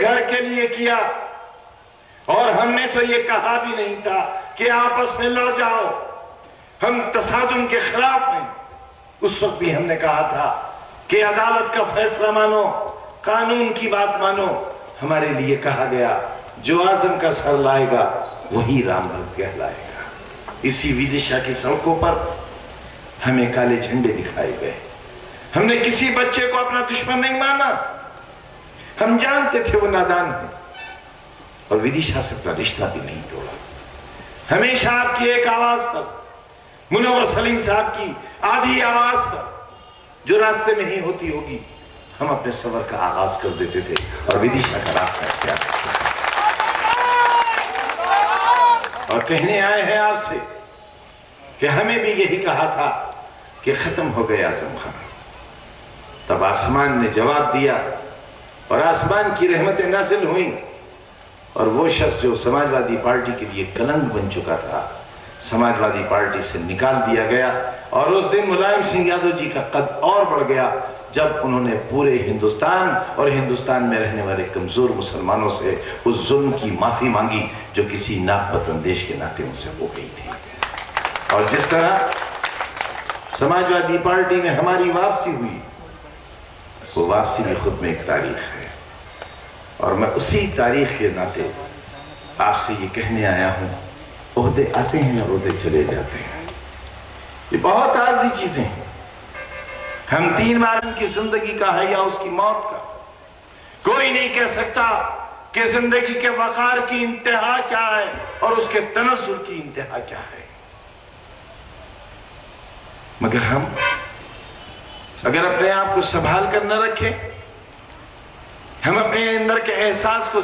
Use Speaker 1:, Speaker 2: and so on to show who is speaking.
Speaker 1: घर के लिए किया, और हमने तो ये कहा भी नहीं था कि आपस में लड़ जाओ, हम तसादुम के खिलाफ हैं। उस वक्त भी हमने कहा था कि अदालत का फैसला मानो, कानून की बात मानो। हमारे लिए कहा गया जो आजम का सर लाएगा वही राम भक्त कहलाएगा। इसी विदिशा की सड़कों पर हमें काले झंडे दिखाए गए। हमने किसी बच्चे को अपना दुश्मन नहीं माना। हम जानते थे वो नादान है, और विदिशा से अपना रिश्ता भी नहीं तोड़ा। हमेशा आपकी एक आवाज पर, मुनव्वर सलीम साहब की आधी आवाज पर जो रास्ते में ही होती होगी, हम अपने सफर का आगाज कर देते थे और विदिशा का रास्ता इख्तियार करते थे। और कहने आए हैं आपसे कि हमें भी यही कहा था कि खत्म हो गए आजम खान। तब आसमान ने जवाब दिया और आसमान की रहमतें नाज़िल हुई, और वो शख्स जो समाजवादी पार्टी के लिए कलंक बन चुका था, समाजवादी पार्टी से निकाल दिया गया। और उस दिन मुलायम सिंह यादव जी का कद और बढ़ गया जब उन्होंने पूरे हिंदुस्तान और हिंदुस्तान में रहने वाले कमजोर मुसलमानों से उस जुल्म की माफी मांगी जो किसी नापतन देश के नाते उनसे हो गई थी। और जिस तरह समाजवादी पार्टी में हमारी वापसी हुई, वो वापसी भी खुद में एक तारीख है। और मैं उसी तारीख के नाते आपसे ये कहने आया हूं, ओहदे आते हैं और ओहदे चले जाते हैं, ये बहुत आर्जी चीजें हैं। हम 3 बार की जिंदगी का है या उसकी मौत का। कोई नहीं कह सकता कि जिंदगी के वकार की इंतहा क्या है और उसके तनज़्ज़ुल की इंतहा क्या है। मगर हम अगर अपने आप को संभाल कर न रखें, हम अपने अंदर के एहसास को